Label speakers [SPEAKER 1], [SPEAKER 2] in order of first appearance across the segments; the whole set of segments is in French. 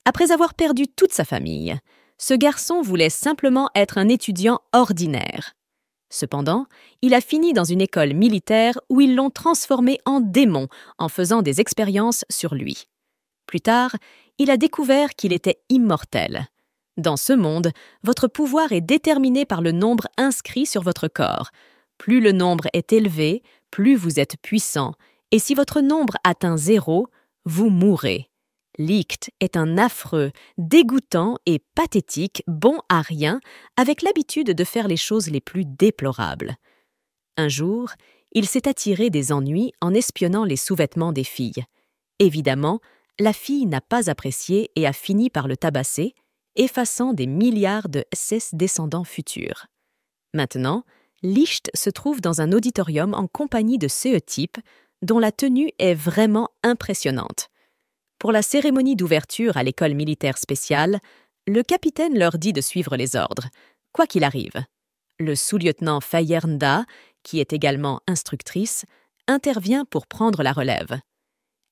[SPEAKER 1] Après avoir perdu toute sa famille, ce garçon voulait simplement être un étudiant ordinaire. Cependant, il a fini dans une école militaire où ils l'ont transformé en démon en faisant des expériences sur lui. Plus tard, il a découvert qu'il était immortel. Dans ce monde, votre pouvoir est déterminé par le nombre inscrit sur votre corps. Plus le nombre est élevé, plus vous êtes puissant, et si votre nombre atteint 0, vous mourrez. Licht est un affreux, dégoûtant et pathétique bon à rien, avec l'habitude de faire les choses les plus déplorables. Un jour, il s'est attiré des ennuis en espionnant les sous-vêtements des filles. Évidemment, la fille n'a pas apprécié et a fini par le tabasser, effaçant des milliards de ses descendants futurs. Maintenant, Licht se trouve dans un auditorium en compagnie de ce type, dont la tenue est vraiment impressionnante. Pour la cérémonie d'ouverture à l'école militaire spéciale, le capitaine leur dit de suivre les ordres, quoi qu'il arrive. Le sous-lieutenant Fayernda, qui est également instructrice, intervient pour prendre la relève.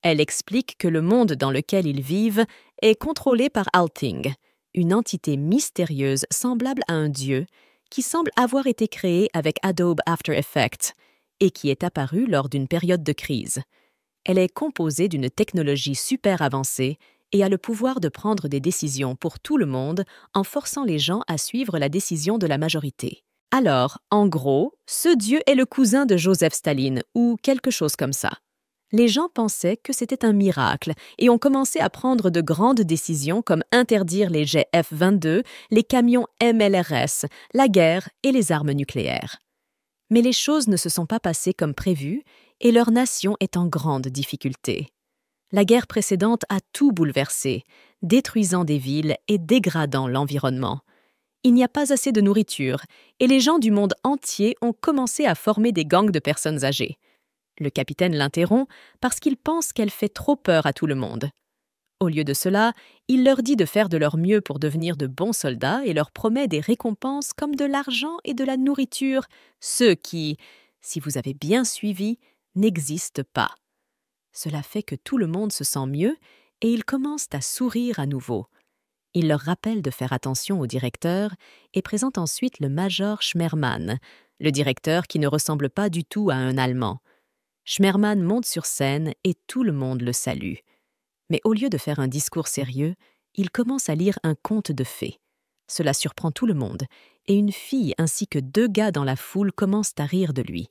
[SPEAKER 1] Elle explique que le monde dans lequel ils vivent est contrôlé par Althing, une entité mystérieuse semblable à un dieu qui semble avoir été créée avec Adobe After Effects et qui est apparue lors d'une période de crise. Elle est composée d'une technologie super avancée et a le pouvoir de prendre des décisions pour tout le monde en forçant les gens à suivre la décision de la majorité. Alors, en gros, ce dieu est le cousin de Joseph Staline ou quelque chose comme ça. Les gens pensaient que c'était un miracle et ont commencé à prendre de grandes décisions comme interdire les jets F-22, les camions MLRS, la guerre et les armes nucléaires. Mais les choses ne se sont pas passées comme prévu et leur nation est en grande difficulté. La guerre précédente a tout bouleversé, détruisant des villes et dégradant l'environnement. Il n'y a pas assez de nourriture et les gens du monde entier ont commencé à former des gangs de personnes âgées. Le capitaine l'interrompt parce qu'il pense qu'elle fait trop peur à tout le monde. Au lieu de cela, il leur dit de faire de leur mieux pour devenir de bons soldats et leur promet des récompenses comme de l'argent et de la nourriture, ceux qui, si vous avez bien suivi, n'existent pas. Cela fait que tout le monde se sent mieux et ils commencent à sourire à nouveau. Il leur rappelle de faire attention au directeur et présente ensuite le major Schmermann, le directeur qui ne ressemble pas du tout à un Allemand. Schmermann monte sur scène et tout le monde le salue. Mais au lieu de faire un discours sérieux, il commence à lire un conte de fées. Cela surprend tout le monde, et une fille ainsi que 2 gars dans la foule commencent à rire de lui.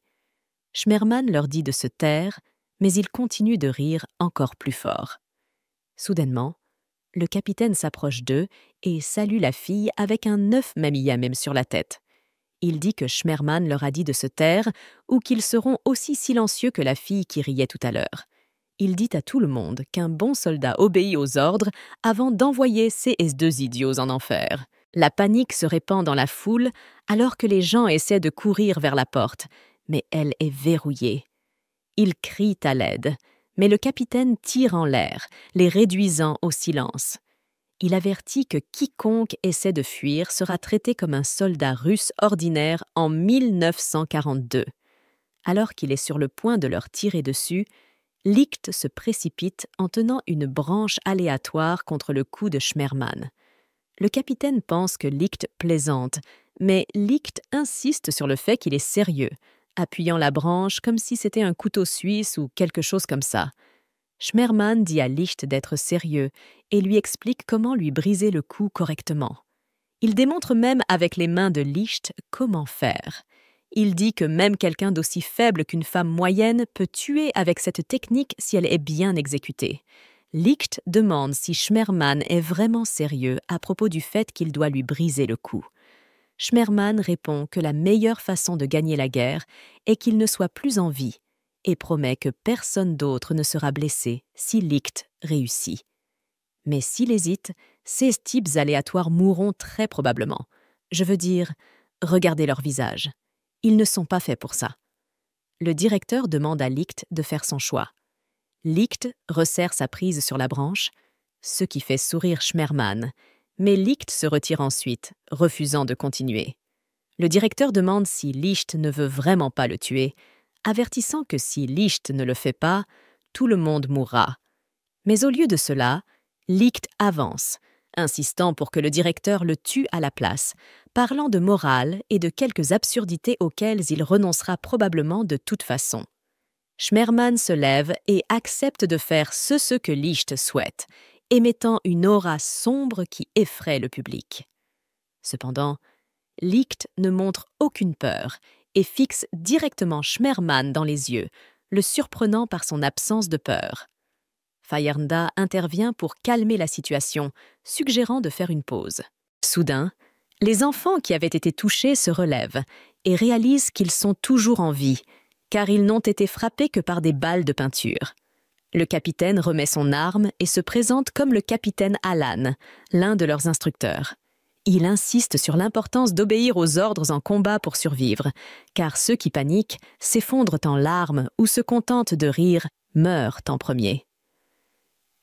[SPEAKER 1] Schmermann leur dit de se taire, mais ils continuent de rire encore plus fort. Soudainement, le capitaine s'approche d'eux et salue la fille avec un œuf mamilla même sur la tête. Il dit que Schmermann leur a dit de se taire ou qu'ils seront aussi silencieux que la fille qui riait tout à l'heure. Il dit à tout le monde qu'un bon soldat obéit aux ordres avant d'envoyer ces 2 idiots en enfer. La panique se répand dans la foule alors que les gens essaient de courir vers la porte, mais elle est verrouillée. Ils crient à l'aide, mais le capitaine tire en l'air, les réduisant au silence. Il avertit que quiconque essaie de fuir sera traité comme un soldat russe ordinaire en 1942. Alors qu'il est sur le point de leur tirer dessus, Licht se précipite en tenant une branche aléatoire contre le cou de Schmermann. Le capitaine pense que Licht plaisante, mais Licht insiste sur le fait qu'il est sérieux, appuyant la branche comme si c'était un couteau suisse ou quelque chose comme ça. Schmermann dit à Licht d'être sérieux et lui explique comment lui briser le cou correctement. Il démontre même avec les mains de Licht comment faire. Il dit que même quelqu'un d'aussi faible qu'une femme moyenne peut tuer avec cette technique si elle est bien exécutée. Licht demande si Schmermann est vraiment sérieux à propos du fait qu'il doit lui briser le cou. Schmermann répond que la meilleure façon de gagner la guerre est qu'il ne soit plus en vie et promet que personne d'autre ne sera blessé si Licht réussit. Mais s'il hésite, ces types aléatoires mourront très probablement. Je veux dire, regardez leur visage. Ils ne sont pas faits pour ça. Le directeur demande à Licht de faire son choix. Licht resserre sa prise sur la branche, ce qui fait sourire Schmermann, mais Licht se retire ensuite, refusant de continuer. Le directeur demande si Licht ne veut vraiment pas le tuer, avertissant que si Licht ne le fait pas, tout le monde mourra. Mais au lieu de cela, Licht avance, insistant pour que le directeur le tue à la place, parlant de morale et de quelques absurdités auxquelles il renoncera probablement de toute façon. Schmerman se lève et accepte de faire ce que Licht souhaite, émettant une aura sombre qui effraie le public. Cependant, Licht ne montre aucune peur et fixe directement Schmerman dans les yeux, le surprenant par son absence de peur. Fajrnda intervient pour calmer la situation, suggérant de faire une pause. Soudain, les enfants qui avaient été touchés se relèvent et réalisent qu'ils sont toujours en vie, car ils n'ont été frappés que par des balles de peinture. Le capitaine remet son arme et se présente comme le capitaine Alan, l'un de leurs instructeurs. Il insiste sur l'importance d'obéir aux ordres en combat pour survivre, car ceux qui paniquent, s'effondrent en larmes ou se contentent de rire, meurent en premier.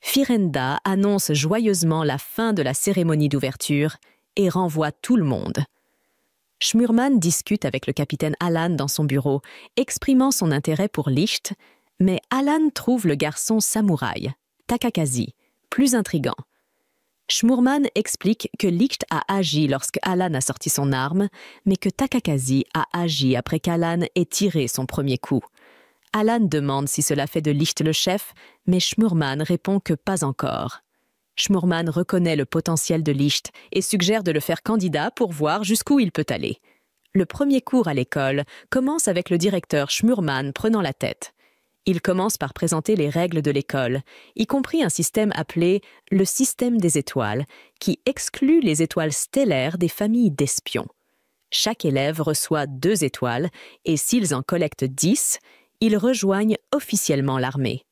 [SPEAKER 1] Firenda annonce joyeusement la fin de la cérémonie d'ouverture et renvoie tout le monde. Schmurman discute avec le capitaine Alan dans son bureau, exprimant son intérêt pour Licht, mais Alan trouve le garçon samouraï, Takakazi, plus intrigant. Schmurman explique que Licht a agi lorsque Alan a sorti son arme, mais que Takakazi a agi après qu'Alan ait tiré son premier coup. Alan demande si cela fait de Licht le chef, mais Schmurman répond que pas encore. Schmurman reconnaît le potentiel de Licht et suggère de le faire candidat pour voir jusqu'où il peut aller. Le premier cours à l'école commence avec le directeur Schmurman prenant la tête. Il commence par présenter les règles de l'école, y compris un système appelé le système des étoiles, qui exclut les étoiles stellaires des familles d'espions. Chaque élève reçoit 2 étoiles et s'ils en collectent 10, ils rejoignent officiellement l'armée.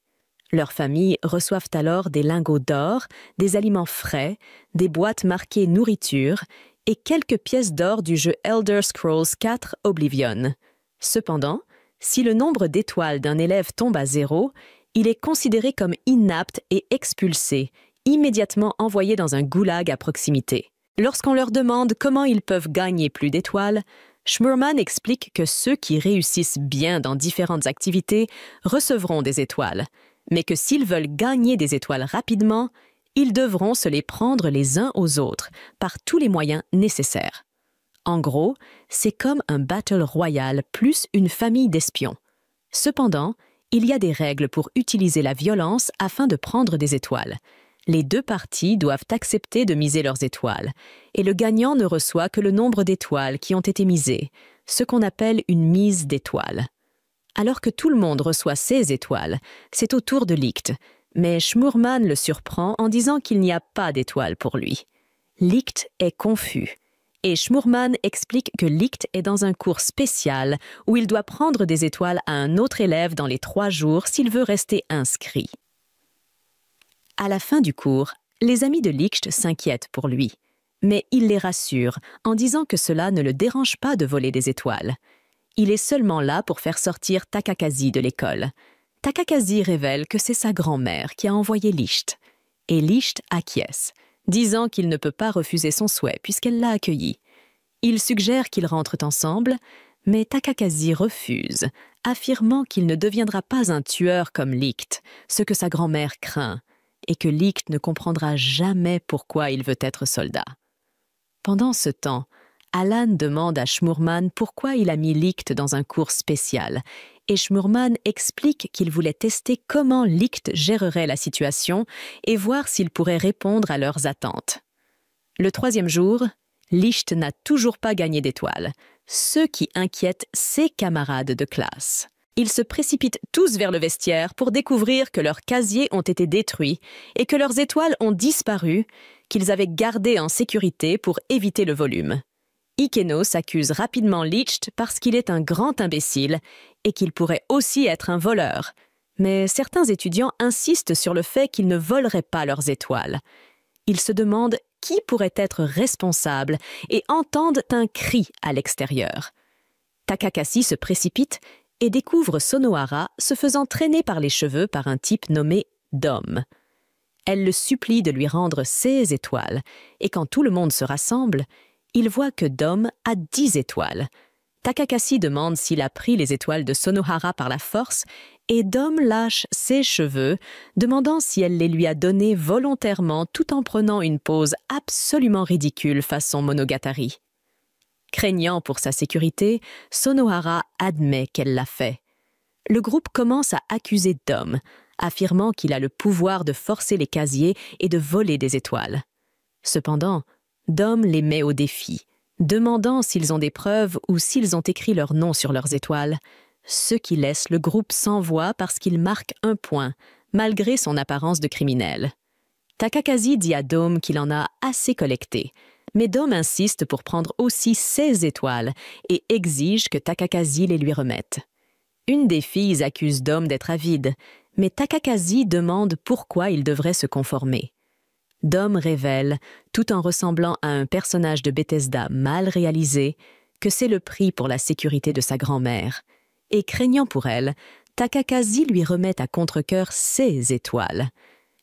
[SPEAKER 1] Leurs familles reçoivent alors des lingots d'or, des aliments frais, des boîtes marquées nourriture et quelques pièces d'or du jeu Elder Scrolls 4 Oblivion. Cependant, si le nombre d'étoiles d'un élève tombe à 0, il est considéré comme inapte et expulsé, immédiatement envoyé dans un goulag à proximité. Lorsqu'on leur demande comment ils peuvent gagner plus d'étoiles, Schmurman explique que ceux qui réussissent bien dans différentes activités recevront des étoiles, mais que s'ils veulent gagner des étoiles rapidement, ils devront se les prendre les uns aux autres par tous les moyens nécessaires. En gros, c'est comme un battle royal plus une famille d'espions. Cependant, il y a des règles pour utiliser la violence afin de prendre des étoiles. Les 2 parties doivent accepter de miser leurs étoiles, et le gagnant ne reçoit que le nombre d'étoiles qui ont été misées, ce qu'on appelle une mise d'étoiles. Alors que tout le monde reçoit 16 étoiles, c'est au tour de Licht, mais Schmurman le surprend en disant qu'il n'y a pas d'étoiles pour lui. Licht est confus. Et Schmurman explique que Licht est dans un cours spécial où il doit prendre des étoiles à un autre élève dans les 3 jours s'il veut rester inscrit. À la fin du cours, les amis de Licht s'inquiètent pour lui, mais il les rassure en disant que cela ne le dérange pas de voler des étoiles. Il est seulement là pour faire sortir Takakazi de l'école. Takakazi révèle que c'est sa grand-mère qui a envoyé Licht, et Licht acquiesce, disant qu'il ne peut pas refuser son souhait puisqu'elle l'a accueilli. Il suggère qu'ils rentrent ensemble, mais Takakazi refuse, affirmant qu'il ne deviendra pas un tueur comme Licht, ce que sa grand-mère craint, et que Licht ne comprendra jamais pourquoi il veut être soldat. Pendant ce temps, Alan demande à Schmurman pourquoi il a mis Licht dans un cours spécial, et Schmurman explique qu'il voulait tester comment Licht gérerait la situation et voir s'il pourrait répondre à leurs attentes. Le 3e jour, Licht n'a toujours pas gagné d'étoiles, ce qui inquiète ses camarades de classe. Ils se précipitent tous vers le vestiaire pour découvrir que leurs casiers ont été détruits et que leurs étoiles ont disparu, qu'ils avaient gardées en sécurité pour éviter le volume. Ikeno s'accuse rapidement Licht parce qu'il est un grand imbécile et qu'il pourrait aussi être un voleur. Mais certains étudiants insistent sur le fait qu'ils ne voleraient pas leurs étoiles. Ils se demandent qui pourrait être responsable et entendent un cri à l'extérieur. Takakashi se précipite et découvre Sonohara se faisant traîner par les cheveux par un type nommé Dom. Elle le supplie de lui rendre ses étoiles, et quand tout le monde se rassemble, il voit que Dom a 10 étoiles. Takakashi demande s'il a pris les étoiles de Sonohara par la force, et Dom lâche ses cheveux, demandant si elle les lui a donnés volontairement tout en prenant une pose absolument ridicule façon Monogatari. Craignant pour sa sécurité, Sonohara admet qu'elle l'a fait. Le groupe commence à accuser Dom, affirmant qu'il a le pouvoir de forcer les casiers et de voler des étoiles. Cependant, Dom les met au défi, demandant s'ils ont des preuves ou s'ils ont écrit leur nom sur leurs étoiles, ce qui laisse le groupe sans voix parce qu'il marque un point, malgré son apparence de criminel. Takakazi dit à Dom qu'il en a assez collecté, mais Dom insiste pour prendre aussi ses étoiles et exige que Takakazi les lui remette. Une des filles accuse Dom d'être avide, mais Takakazi demande pourquoi il devrait se conformer. Dom révèle, tout en ressemblant à un personnage de Bethesda mal réalisé, que c'est le prix pour la sécurité de sa grand-mère. Et craignant pour elle, Takakazi lui remet à contre-cœur ses étoiles.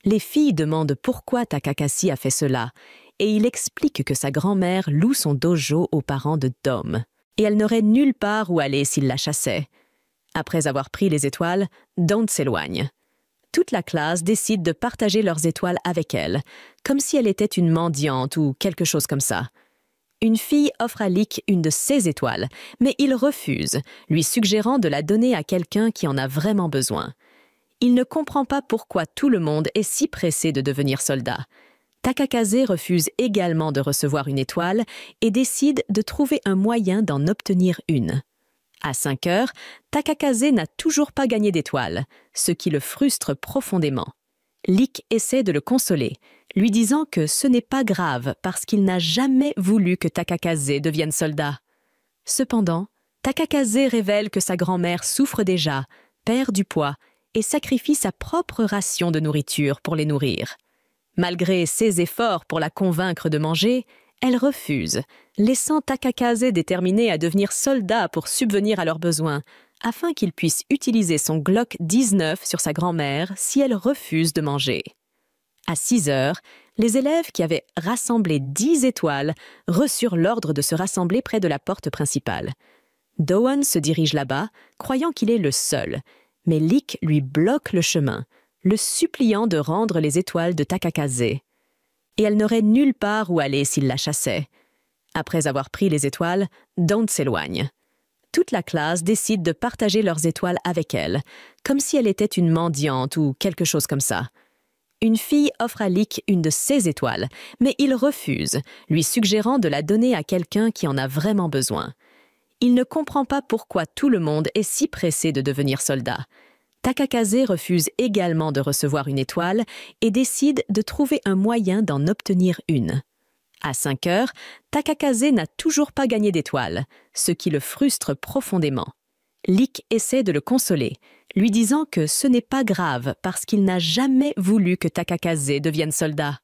[SPEAKER 1] Les filles demandent pourquoi Takakazi a fait cela, et il explique que sa grand-mère loue son dojo aux parents de Dom, et elle n'aurait nulle part où aller s'il la chassait. Après avoir pris les étoiles, Dom s'éloigne. Toute la classe décide de partager leurs étoiles avec elle, comme si elle était une mendiante ou quelque chose comme ça. Une fille offre à Lick une de ses étoiles, mais il refuse, lui suggérant de la donner à quelqu'un qui en a vraiment besoin. Il ne comprend pas pourquoi tout le monde est si pressé de devenir soldat. Takakaze refuse également de recevoir une étoile et décide de trouver un moyen d'en obtenir une. À 5 heures, Takakaze n'a toujours pas gagné d'étoile, ce qui le frustre profondément. Lick essaie de le consoler, lui disant que ce n'est pas grave parce qu'il n'a jamais voulu que Takakaze devienne soldat. Cependant, Takakaze révèle que sa grand-mère souffre déjà, perd du poids et sacrifie sa propre ration de nourriture pour les nourrir. Malgré ses efforts pour la convaincre de manger, elle refuse, laissant Takakaze déterminé à devenir soldat pour subvenir à leurs besoins, afin qu'il puisse utiliser son Glock 19 sur sa grand-mère si elle refuse de manger. À 6 heures, les élèves qui avaient rassemblé 10 étoiles reçurent l'ordre de se rassembler près de la porte principale. Doan se dirige là-bas, croyant qu'il est le seul, mais Lick lui bloque le chemin, le suppliant de rendre les étoiles de Takakaze. Et elle n'aurait nulle part où aller s'il la chassait. Après avoir pris les étoiles, Dom s'éloigne. Toute la classe décide de partager leurs étoiles avec elle, comme si elle était une mendiante ou quelque chose comme ça. Une fille offre à Lick une de ses étoiles, mais il refuse, lui suggérant de la donner à quelqu'un qui en a vraiment besoin. Il ne comprend pas pourquoi tout le monde est si pressé de devenir soldat. Takakaze refuse également de recevoir une étoile et décide de trouver un moyen d'en obtenir une. À 5 heures, Takakaze n'a toujours pas gagné d'étoile, ce qui le frustre profondément. Lick essaie de le consoler, lui disant que ce n'est pas grave parce qu'il n'a jamais voulu que Takakaze devienne soldat.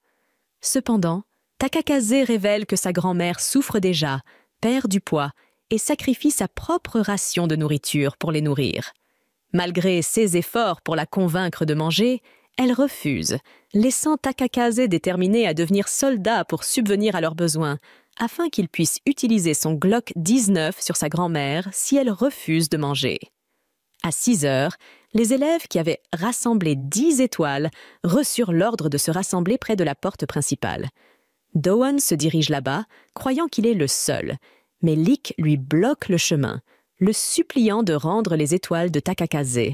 [SPEAKER 1] Cependant, Takakaze révèle que sa grand-mère souffre déjà, perd du poids et sacrifie sa propre ration de nourriture pour les nourrir. Malgré ses efforts pour la convaincre de manger, elle refuse, laissant Takakaze déterminé à devenir soldat pour subvenir à leurs besoins, afin qu'il puisse utiliser son Glock 19 sur sa grand-mère si elle refuse de manger. À 6 heures, les élèves qui avaient rassemblé 10 étoiles reçurent l'ordre de se rassembler près de la porte principale. Doan se dirige là-bas, croyant qu'il est le seul, mais Lick lui bloque le chemin, le suppliant de rendre les étoiles de Takakaze.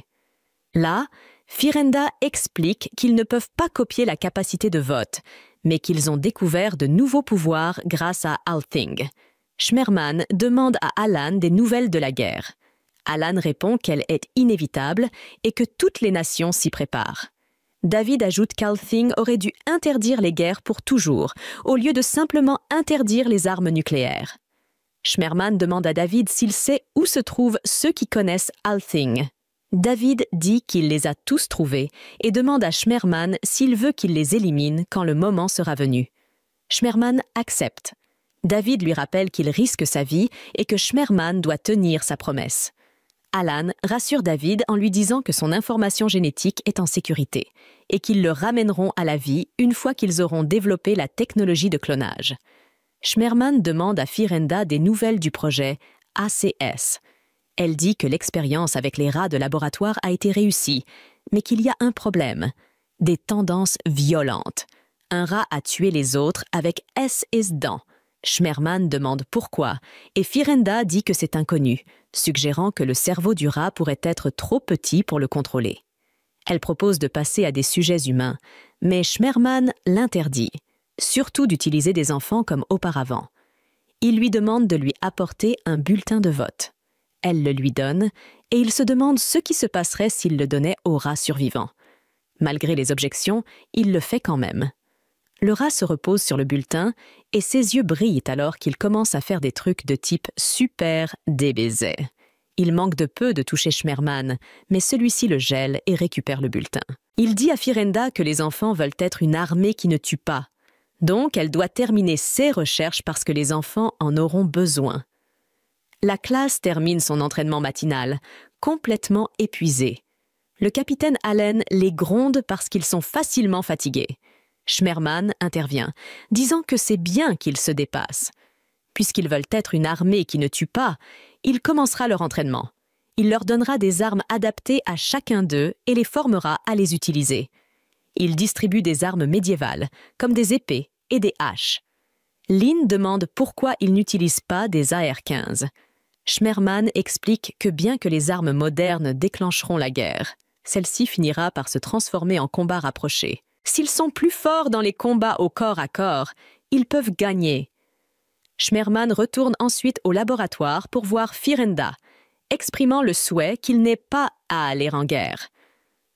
[SPEAKER 1] Là, Firenda explique qu'ils ne peuvent pas copier la capacité de vote, mais qu'ils ont découvert de nouveaux pouvoirs grâce à Althing. Schmerman demande à Alan des nouvelles de la guerre. Alan répond qu'elle est inévitable et que toutes les nations s'y préparent. David ajoute qu'Althing aurait dû interdire les guerres pour toujours, au lieu de simplement interdire les armes nucléaires. Schmerman demande à David s'il sait où se trouvent ceux qui connaissent Althing. David dit qu'il les a tous trouvés et demande à Schmerman s'il veut qu'il les élimine quand le moment sera venu. Schmerman accepte. David lui rappelle qu'il risque sa vie et que Schmerman doit tenir sa promesse. Alan rassure David en lui disant que son information génétique est en sécurité et qu'ils le ramèneront à la vie une fois qu'ils auront développé la technologie de clonage. Schmerman demande à Firenda des nouvelles du projet ACS. Elle dit que l'expérience avec les rats de laboratoire a été réussie, mais qu'il y a un problème. Des tendances violentes. Un rat a tué les autres avec ses dents. Schmerman demande pourquoi, et Firenda dit que c'est inconnu, suggérant que le cerveau du rat pourrait être trop petit pour le contrôler. Elle propose de passer à des sujets humains, mais Schmerman l'interdit, surtout d'utiliser des enfants comme auparavant. Il lui demande de lui apporter un bulletin de vote. Elle le lui donne, et il se demande ce qui se passerait s'il le donnait au rat survivant. Malgré les objections, il le fait quand même. Le rat se repose sur le bulletin et ses yeux brillent alors qu'il commence à faire des trucs de type super DBZ. Il manque de peu de toucher Schmerman, mais celui-ci le gèle et récupère le bulletin. Il dit à Firenda que les enfants veulent être une armée qui ne tue pas. Donc, elle doit terminer ses recherches parce que les enfants en auront besoin. La classe termine son entraînement matinal, complètement épuisée. Le capitaine Allen les gronde parce qu'ils sont facilement fatigués. Schmerman intervient, disant que c'est bien qu'ils se dépassent. Puisqu'ils veulent être une armée qui ne tue pas, il commencera leur entraînement. Il leur donnera des armes adaptées à chacun d'eux et les formera à les utiliser. Il distribue des armes médiévales, comme des épées et des haches. Lynn demande pourquoi ils n'utilisent pas des AR-15. Schmerman explique que bien que les armes modernes déclencheront la guerre, celle-ci finira par se transformer en combat rapproché. S'ils sont plus forts dans les combats au corps à corps, ils peuvent gagner. Schmerman retourne ensuite au laboratoire pour voir Firenda, exprimant le souhait qu'il n'ait pas à aller en guerre.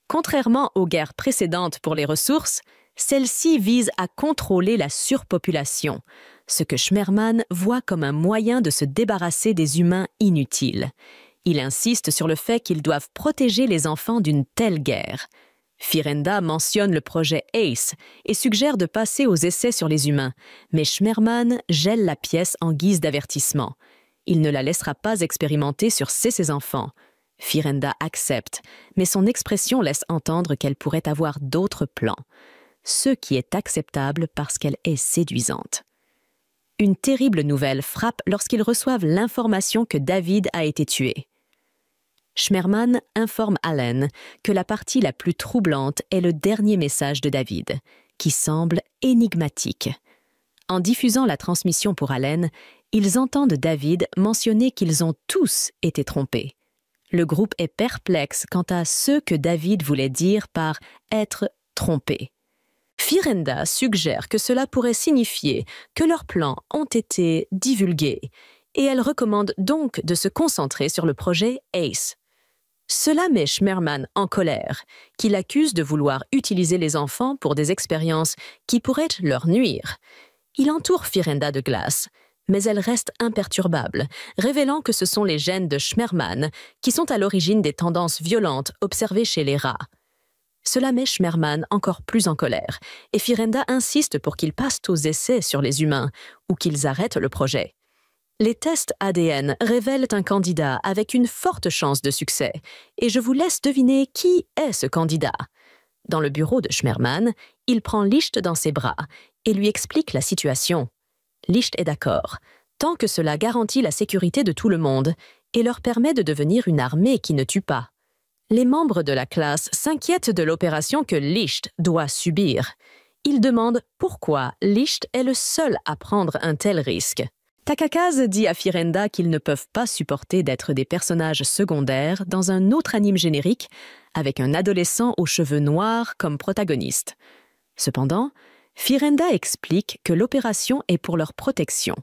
[SPEAKER 1] Contrairement aux guerres précédentes pour les ressources, celle-ci vise à contrôler la surpopulation, ce que Schmerman voit comme un moyen de se débarrasser des humains inutiles. Il insiste sur le fait qu'ils doivent protéger les enfants d'une telle guerre. Firenda mentionne le projet ACE et suggère de passer aux essais sur les humains, mais Schmerman gèle la pièce en guise d'avertissement. Il ne la laissera pas expérimenter sur ses enfants. Firenda accepte, mais son expression laisse entendre qu'elle pourrait avoir d'autres plans, ce qui est acceptable parce qu'elle est séduisante. Une terrible nouvelle frappe lorsqu'ils reçoivent l'information que David a été tué. Schmerman informe Allen que la partie la plus troublante est le dernier message de David, qui semble énigmatique. En diffusant la transmission pour Allen, ils entendent David mentionner qu'ils ont tous été trompés. Le groupe est perplexe quant à ce que David voulait dire par « être trompé ». Firenda suggère que cela pourrait signifier que leurs plans ont été divulgués, et elle recommande donc de se concentrer sur le projet ACE. Cela met Schmerman en colère, qui l'accuse de vouloir utiliser les enfants pour des expériences qui pourraient leur nuire. Il entoure Firenda de glace, mais elle reste imperturbable, révélant que ce sont les gènes de Schmerman qui sont à l'origine des tendances violentes observées chez les rats. Cela met Schmerman encore plus en colère, et Firenda insiste pour qu'ils passent aux essais sur les humains ou qu'ils arrêtent le projet. Les tests ADN révèlent un candidat avec une forte chance de succès, et je vous laisse deviner qui est ce candidat. Dans le bureau de Schmerman, il prend Licht dans ses bras et lui explique la situation. Licht est d'accord, tant que cela garantit la sécurité de tout le monde et leur permet de devenir une armée qui ne tue pas. Les membres de la classe s'inquiètent de l'opération que Licht doit subir. Ils demandent pourquoi Licht est le seul à prendre un tel risque. Takakaz dit à Firenda qu'ils ne peuvent pas supporter d'être des personnages secondaires dans un autre anime générique avec un adolescent aux cheveux noirs comme protagoniste. Cependant, Firenda explique que l'opération est pour leur protection,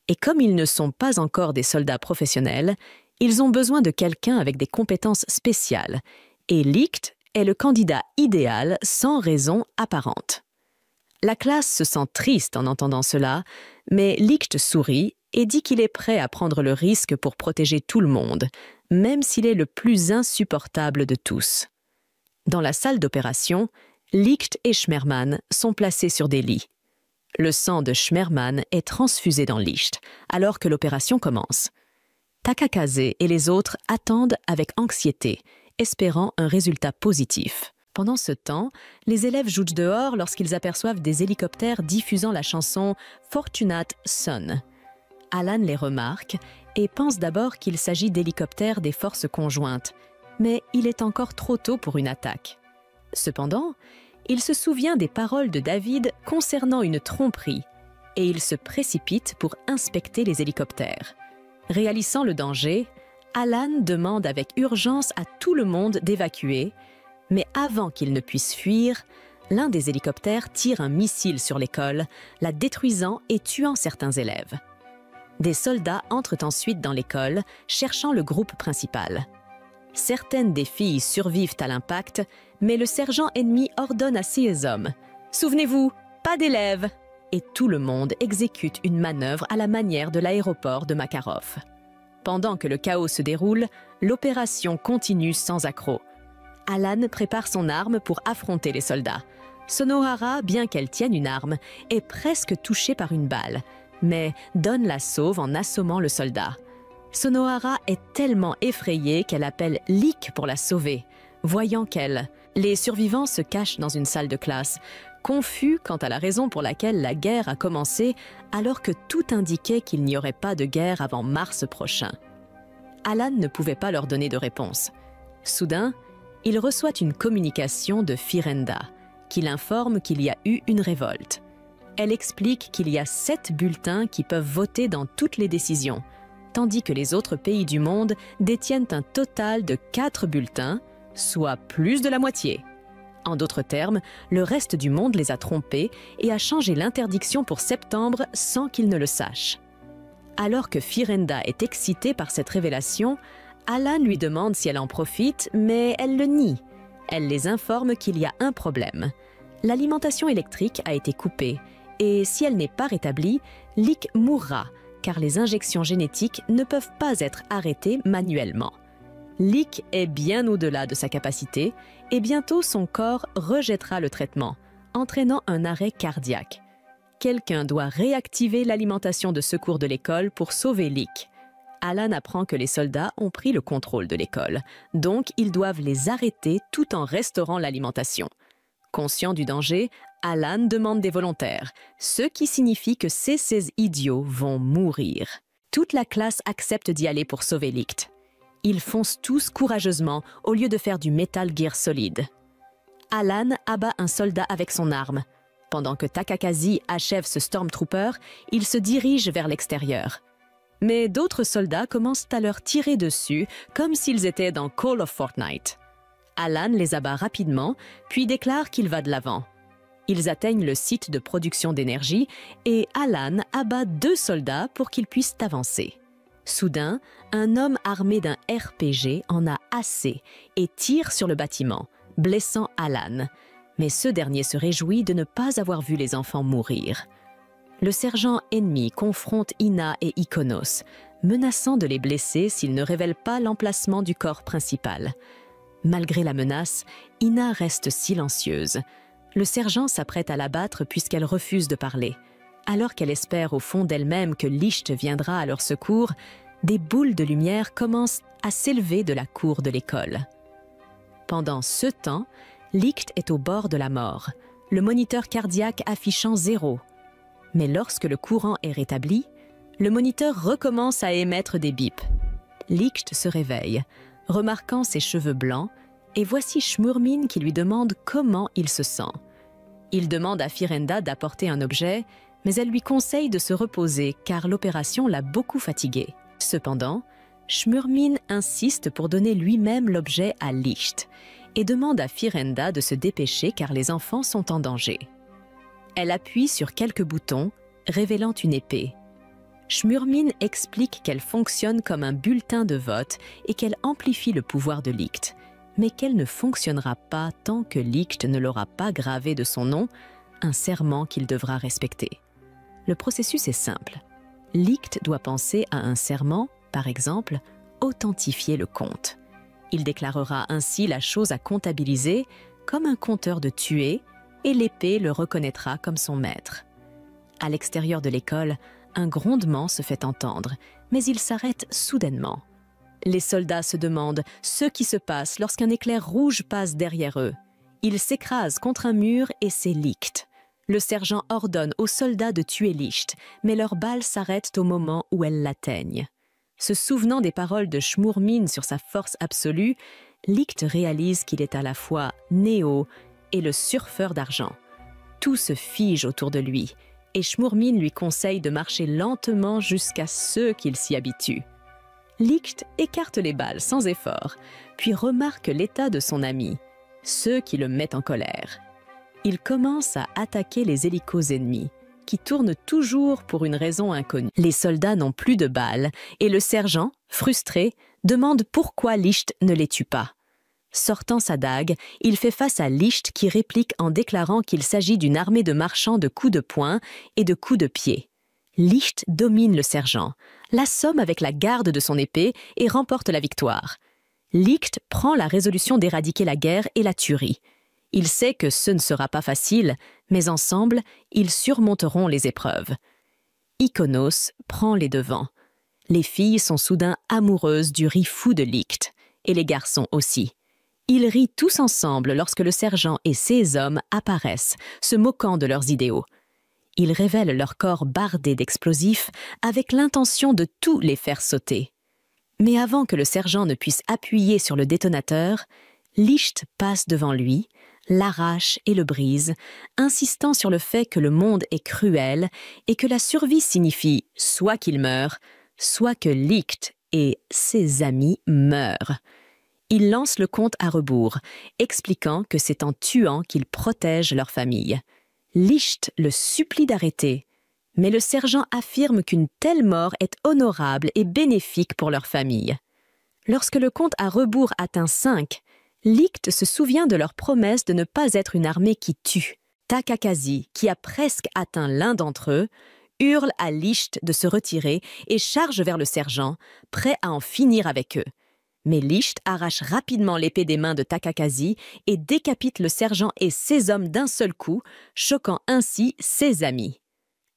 [SPEAKER 1] et comme ils ne sont pas encore des soldats professionnels, ils ont besoin de quelqu'un avec des compétences spéciales, et Licht est le candidat idéal sans raison apparente. La classe se sent triste en entendant cela, mais Licht sourit et dit qu'il est prêt à prendre le risque pour protéger tout le monde, même s'il est le plus insupportable de tous. Dans la salle d'opération, Licht et Schmerman sont placés sur des lits. Le sang de Schmerman est transfusé dans Licht, alors que l'opération commence. Takakaze et les autres attendent avec anxiété, espérant un résultat positif. Pendant ce temps, les élèves jouent dehors lorsqu'ils aperçoivent des hélicoptères diffusant la chanson « Fortunate Son ». Alan les remarque et pense d'abord qu'il s'agit d'hélicoptères des forces conjointes, mais il est encore trop tôt pour une attaque. Cependant, il se souvient des paroles de David concernant une tromperie et il se précipite pour inspecter les hélicoptères. Réalisant le danger, Alan demande avec urgence à tout le monde d'évacuer, mais avant qu'il ne puisse fuir, l'un des hélicoptères tire un missile sur l'école, la détruisant et tuant certains élèves. Des soldats entrent ensuite dans l'école, cherchant le groupe principal. Certaines des filles survivent à l'impact, mais le sergent ennemi ordonne à ses hommes « Souvenez-vous, pas d'élèves !» et tout le monde exécute une manœuvre à la manière de l'aéroport de Makarov. Pendant que le chaos se déroule, l'opération continue sans accroc. Alan prépare son arme pour affronter les soldats. Sonohara, bien qu'elle tienne une arme, est presque touchée par une balle, mais Don la sauve en assommant le soldat. Sonohara est tellement effrayée qu'elle appelle Lick pour la sauver. Voyant qu'elle, les survivants se cachent dans une salle de classe, confus quant à la raison pour laquelle la guerre a commencé alors que tout indiquait qu'il n'y aurait pas de guerre avant mars prochain. Alan ne pouvait pas leur donner de réponse. Soudain, il reçoit une communication de Firenda, qui l'informe qu'il y a eu une révolte. Elle explique qu'il y a 7 bulletins qui peuvent voter dans toutes les décisions, tandis que les autres pays du monde détiennent un total de 4 bulletins, soit plus de la moitié. En d'autres termes, le reste du monde les a trompés et a changé l'interdiction pour septembre sans qu'ils ne le sachent. Alors que Firenda est excitée par cette révélation, Alan lui demande si elle en profite, mais elle le nie. Elle les informe qu'il y a un problème. L'alimentation électrique a été coupée, et si elle n'est pas rétablie, Lick mourra, car les injections génétiques ne peuvent pas être arrêtées manuellement. Lick est bien au-delà de sa capacité, et bientôt son corps rejettera le traitement, entraînant un arrêt cardiaque. Quelqu'un doit réactiver l'alimentation de secours de l'école pour sauver Lick. Alan apprend que les soldats ont pris le contrôle de l'école, donc ils doivent les arrêter tout en restaurant l'alimentation. Conscient du danger, Alan demande des volontaires, ce qui signifie que ces idiots vont mourir. Toute la classe accepte d'y aller pour sauver Lick. Ils foncent tous courageusement au lieu de faire du Metal Gear Solid. Alan abat un soldat avec son arme. Pendant que Takakazi achève ce Stormtrooper, il se dirige vers l'extérieur. Mais d'autres soldats commencent à leur tirer dessus comme s'ils étaient dans Call of Fortnite. Alan les abat rapidement, puis déclare qu'il va de l'avant. Ils atteignent le site de production d'énergie et Alan abat 2 soldats pour qu'ils puissent avancer. Soudain, un homme armé d'un RPG en a assez et tire sur le bâtiment, blessant Alan. Mais ce dernier se réjouit de ne pas avoir vu les enfants mourir. Le sergent ennemi confronte Ina et Ikonos, menaçant de les blesser s'ils ne révèlent pas l'emplacement du corps principal. Malgré la menace, Ina reste silencieuse. Le sergent s'apprête à l'abattre puisqu'elle refuse de parler. Alors qu'elle espère au fond d'elle-même que Licht viendra à leur secours, des boules de lumière commencent à s'élever de la cour de l'école. Pendant ce temps, Licht est au bord de la mort, le moniteur cardiaque affichant 0. Mais lorsque le courant est rétabli, le moniteur recommence à émettre des bips. Licht se réveille, remarquant ses cheveux blancs, et voici Shmurmin qui lui demande comment il se sent. Il demande à Firenda d'apporter un objet, mais elle lui conseille de se reposer car l'opération l'a beaucoup fatigué. Cependant, Shmurmin insiste pour donner lui-même l'objet à Licht et demande à Firenda de se dépêcher car les enfants sont en danger. Elle appuie sur quelques boutons, révélant une épée. Shmurmin explique qu'elle fonctionne comme un bulletin de vote et qu'elle amplifie le pouvoir de Licht, mais qu'elle ne fonctionnera pas tant que Licht ne l'aura pas gravé de son nom, un serment qu'il devra respecter. Le processus est simple. Licht doit penser à un serment, par exemple, authentifier le compte. Il déclarera ainsi la chose à comptabiliser comme un compteur de tués et l'épée le reconnaîtra comme son maître. À l'extérieur de l'école, un grondement se fait entendre, mais il s'arrête soudainement. Les soldats se demandent ce qui se passe lorsqu'un éclair rouge passe derrière eux. Ils s'écrasent contre un mur et c'est Licht. Le sergent ordonne aux soldats de tuer Licht, mais leurs balles s'arrêtent au moment où elles l'atteignent. Se souvenant des paroles de Shmurmin sur sa force absolue, Licht réalise qu'il est à la fois Néo et le surfeur d'argent. Tout se fige autour de lui, et Shmurmin lui conseille de marcher lentement jusqu'à ce qu'il s'y habitue. Licht écarte les balles sans effort, puis remarque l'état de son ami, ce qui le met en colère. Il commence à attaquer les hélicos ennemis, qui tournent toujours pour une raison inconnue. Les soldats n'ont plus de balles, et le sergent, frustré, demande pourquoi Licht ne les tue pas. Sortant sa dague, il fait face à Licht qui réplique en déclarant qu'il s'agit d'une armée de marchands de coups de poing et de coups de pied. Licht domine le sergent, l'assomme avec la garde de son épée et remporte la victoire. Licht prend la résolution d'éradiquer la guerre et la tuerie. Il sait que ce ne sera pas facile, mais ensemble, ils surmonteront les épreuves. Ikonos prend les devants. Les filles sont soudain amoureuses du riz fou de Licht, et les garçons aussi. Ils rient tous ensemble lorsque le sergent et ses hommes apparaissent, se moquant de leurs idéaux. Ils révèlent leur corps bardé d'explosifs avec l'intention de tout les faire sauter. Mais avant que le sergent ne puisse appuyer sur le détonateur, Licht passe devant lui, l'arrache et le brise, insistant sur le fait que le monde est cruel et que la survie signifie soit qu'il meure, soit que Licht et ses amis meurent. Il lance le compte à rebours, expliquant que c'est en tuant qu'ils protègent leur famille. Licht le supplie d'arrêter, mais le sergent affirme qu'une telle mort est honorable et bénéfique pour leur famille. Lorsque le compte à rebours atteint 5, Licht se souvient de leur promesse de ne pas être une armée qui tue. Takakazi, qui a presque atteint l'un d'entre eux, hurle à Licht de se retirer et charge vers le sergent, prêt à en finir avec eux. Mais Licht arrache rapidement l'épée des mains de Takakazi et décapite le sergent et ses hommes d'un seul coup, choquant ainsi ses amis.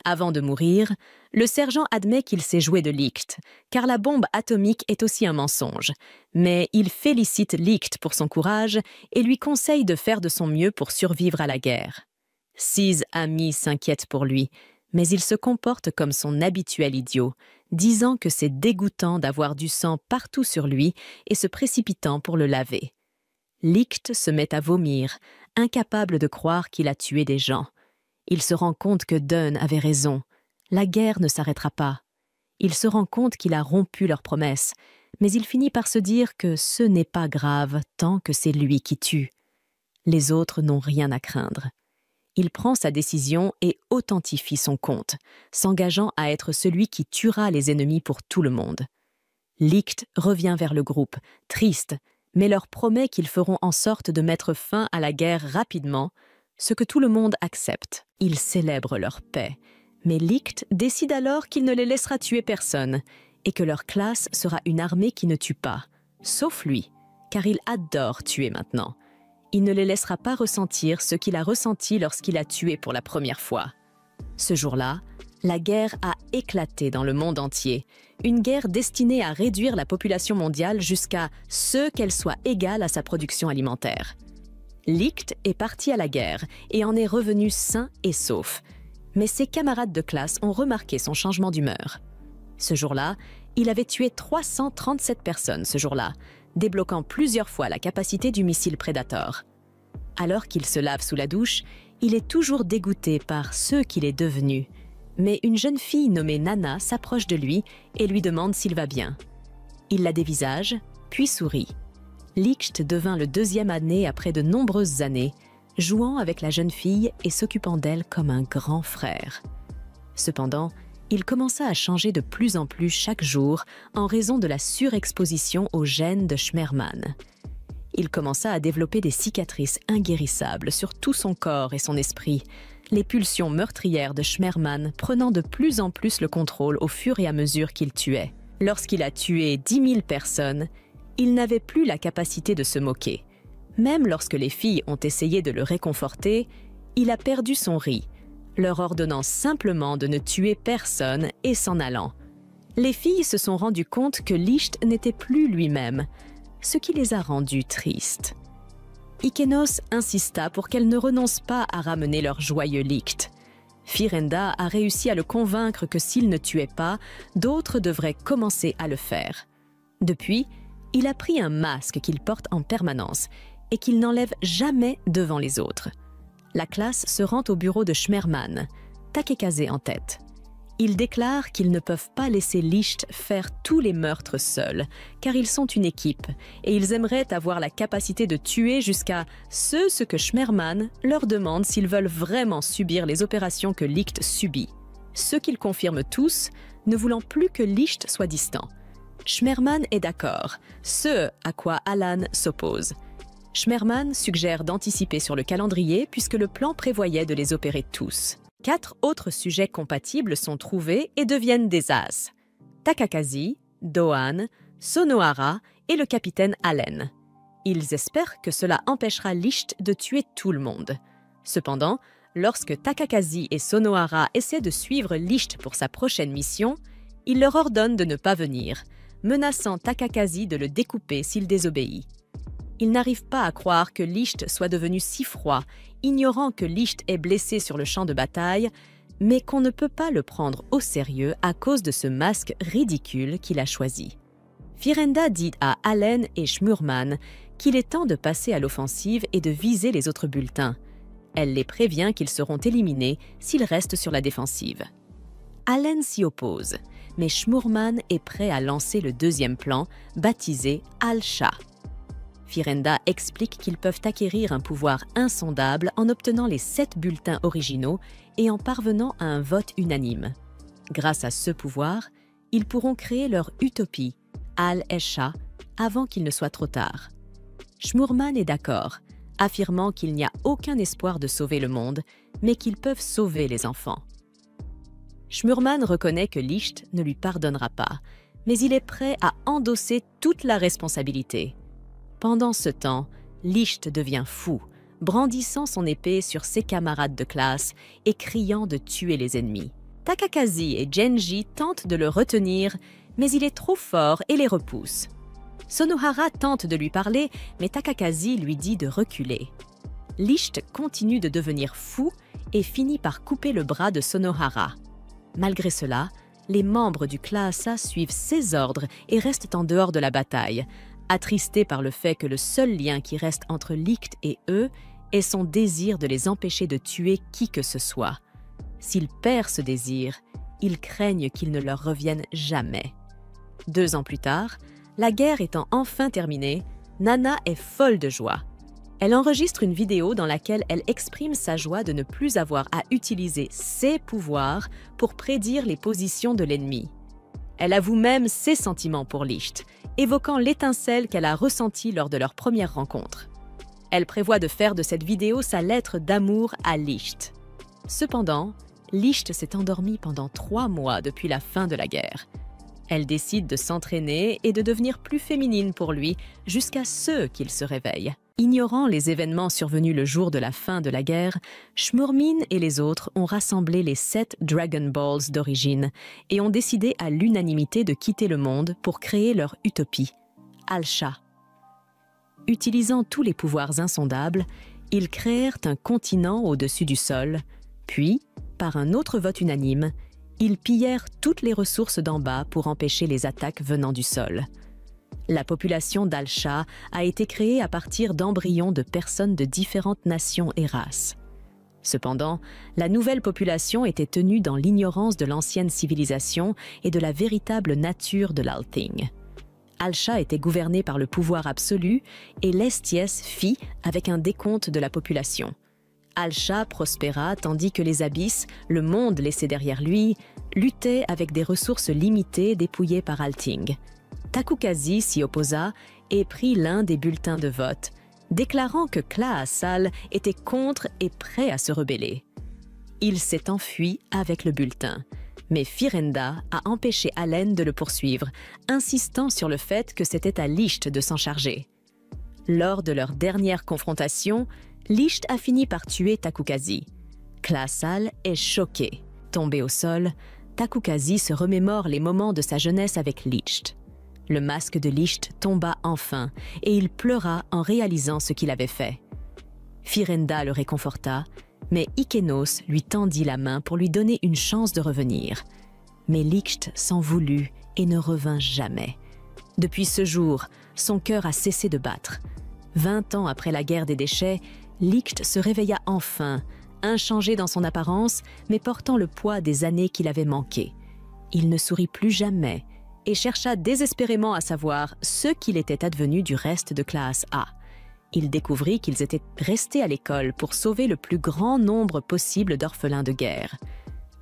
[SPEAKER 1] Avant de mourir, le sergent admet qu'il s'est joué de Licht, car la bombe atomique est aussi un mensonge. Mais il félicite Licht pour son courage et lui conseille de faire de son mieux pour survivre à la guerre. 6 amis s'inquiètent pour lui, mais il se comporte comme son habituel idiot, disant que c'est dégoûtant d'avoir du sang partout sur lui et se précipitant pour le laver. Licht se met à vomir, incapable de croire qu'il a tué des gens. Il se rend compte que Dunn avait raison. La guerre ne s'arrêtera pas. Il se rend compte qu'il a rompu leurs promesses, mais il finit par se dire que ce n'est pas grave tant que c'est lui qui tue. Les autres n'ont rien à craindre. Il prend sa décision et authentifie son compte, s'engageant à être celui qui tuera les ennemis pour tout le monde. Licht revient vers le groupe, triste, mais leur promet qu'ils feront en sorte de mettre fin à la guerre rapidement, ce que tout le monde accepte. Ils célèbrent leur paix, mais Licht décide alors qu'il ne les laissera tuer personne et que leur classe sera une armée qui ne tue pas, sauf lui, car il adore tuer maintenant. Il ne les laissera pas ressentir ce qu'il a ressenti lorsqu'il a tué pour la première fois. Ce jour-là, la guerre a éclaté dans le monde entier, une guerre destinée à réduire la population mondiale jusqu'à ce qu'elle soit égale à sa production alimentaire. Licht est parti à la guerre et en est revenu sain et sauf, mais ses camarades de classe ont remarqué son changement d'humeur. Ce jour-là, il avait tué 337 personnes ce jour-là, débloquant plusieurs fois la capacité du missile Predator. Alors qu'il se lave sous la douche, il est toujours dégoûté par ce qu'il est devenu. Mais une jeune fille nommée Nana s'approche de lui et lui demande s'il va bien. Il la dévisage, puis sourit. Licht devint le 2e aîné après de nombreuses années, jouant avec la jeune fille et s'occupant d'elle comme un grand frère. Cependant, il commença à changer de plus en plus chaque jour en raison de la surexposition aux gènes de Shmerman. Il commença à développer des cicatrices inguérissables sur tout son corps et son esprit, les pulsions meurtrières de Shmerman prenant de plus en plus le contrôle au fur et à mesure qu'il tuait. Lorsqu'il a tué 10 000 personnes, il n'avait plus la capacité de se moquer. Même lorsque les filles ont essayé de le réconforter, il a perdu son riz, leur ordonnant simplement de ne tuer personne et s'en allant. Les filles se sont rendues compte que Licht n'était plus lui-même, ce qui les a rendues tristes. Ikenos insista pour qu'elles ne renoncent pas à ramener leur joyeux Licht. Firenda a réussi à le convaincre que s'il ne tuait pas, d'autres devraient commencer à le faire. Depuis, il a pris un masque qu'il porte en permanence et qu'il n'enlève jamais devant les autres. La classe se rend au bureau de Schmerman, Takekaze en tête. Ils déclarent qu'ils ne peuvent pas laisser Licht faire tous les meurtres seuls, car ils sont une équipe et ils aimeraient avoir la capacité de tuer jusqu'à ce que Schmerman leur demande s'ils veulent vraiment subir les opérations que Licht subit. Ce qu'ils confirment tous, ne voulant plus que Licht soit distant. Schmerman est d'accord, ce à quoi Alan s'oppose. Schmerman suggère d'anticiper sur le calendrier puisque le plan prévoyait de les opérer tous. 4 autres sujets compatibles sont trouvés et deviennent des as. Takakazi, Doan, Sonohara et le capitaine Allen. Ils espèrent que cela empêchera Licht de tuer tout le monde. Cependant, lorsque Takakazi et Sonohara essaient de suivre Licht pour sa prochaine mission, il leur ordonne de ne pas venir, menaçant Takakazi de le découper s'il désobéit. Ils n'arrivent pas à croire que Licht soit devenu si froid, ignorant que Licht est blessé sur le champ de bataille, mais qu'on ne peut pas le prendre au sérieux à cause de ce masque ridicule qu'il a choisi. Firenda dit à Allen et Schmurman qu'il est temps de passer à l'offensive et de viser les autres bulletins. Elle les prévient qu'ils seront éliminés s'ils restent sur la défensive. Allen s'y oppose, mais Schmurman est prêt à lancer le deuxième plan, baptisé Al-Sha. Firenda explique qu'ils peuvent acquérir un pouvoir insondable en obtenant les 7 bulletins originaux et en parvenant à un vote unanime. Grâce à ce pouvoir, ils pourront créer leur utopie, Al-Esha, avant qu'il ne soit trop tard. Schmurman est d'accord, affirmant qu'il n'y a aucun espoir de sauver le monde, mais qu'ils peuvent sauver les enfants. Schmurman reconnaît que Licht ne lui pardonnera pas, mais il est prêt à endosser toute la responsabilité. Pendant ce temps, Licht devient fou, brandissant son épée sur ses camarades de classe et criant de tuer les ennemis. Takakazi et Genji tentent de le retenir, mais il est trop fort et les repousse. Sonohara tente de lui parler, mais Takakazi lui dit de reculer. Licht continue de devenir fou et finit par couper le bras de Sonohara. Malgré cela, les membres du Claassa suivent ses ordres et restent en dehors de la bataille, attristés par le fait que le seul lien qui reste entre Licht et eux est son désir de les empêcher de tuer qui que ce soit. S'il perd ce désir, ils craignent qu'il ne leur revienne jamais. 2 ans plus tard, la guerre étant enfin terminée, Nana est folle de joie. Elle enregistre une vidéo dans laquelle elle exprime sa joie de ne plus avoir à utiliser ses pouvoirs pour prédire les positions de l'ennemi. Elle avoue même ses sentiments pour Licht, évoquant l'étincelle qu'elle a ressentie lors de leur première rencontre. Elle prévoit de faire de cette vidéo sa lettre d'amour à Licht. Cependant, Licht s'est endormi pendant 3 mois depuis la fin de la guerre. Elle décide de s'entraîner et de devenir plus féminine pour lui jusqu'à ce qu'il se réveille. Ignorant les événements survenus le jour de la fin de la guerre, Schmurmin et les autres ont rassemblé les 7 Dragon Balls d'origine et ont décidé à l'unanimité de quitter le monde pour créer leur utopie, Al-Sha. Utilisant tous les pouvoirs insondables, ils créèrent un continent au-dessus du sol, puis, par un autre vote unanime, ils pillèrent toutes les ressources d'en bas pour empêcher les attaques venant du sol. La population d'Al-Sha a été créée à partir d'embryons de personnes de différentes nations et races. Cependant, la nouvelle population était tenue dans l'ignorance de l'ancienne civilisation et de la véritable nature de l'Althing. Al-Sha était gouverné par le pouvoir absolu et l'Esties fit avec un décompte de la population. Al-Sha prospéra tandis que les abysses, le monde laissé derrière lui, luttaient avec des ressources limitées dépouillées par Althing. Takukazi s'y opposa et prit l'un des bulletins de vote, déclarant que Claasal était contre et prêt à se rebeller. Il s'est enfui avec le bulletin, mais Firenda a empêché Allen de le poursuivre, insistant sur le fait que c'était à Licht de s'en charger. Lors de leur dernière confrontation, Licht a fini par tuer Takukazi. Claasal est choqué. Tombé au sol, Takukazi se remémore les moments de sa jeunesse avec Licht. Le masque de Licht tomba enfin et il pleura en réalisant ce qu'il avait fait. Firenda le réconforta, Mais Ikenos lui tendit la main pour lui donner une chance de revenir. Mais Licht s'en voulut et ne revint jamais. Depuis ce jour, son cœur a cessé de battre. 20 ans après la guerre des déchets, Licht se réveilla enfin, inchangé dans son apparence, mais portant le poids des années qu'il avait manquées. Il ne sourit plus jamais et chercha désespérément à savoir ce qu'il était advenu du reste de classe A. Il découvrit qu'ils étaient restés à l'école pour sauver le plus grand nombre possible d'orphelins de guerre.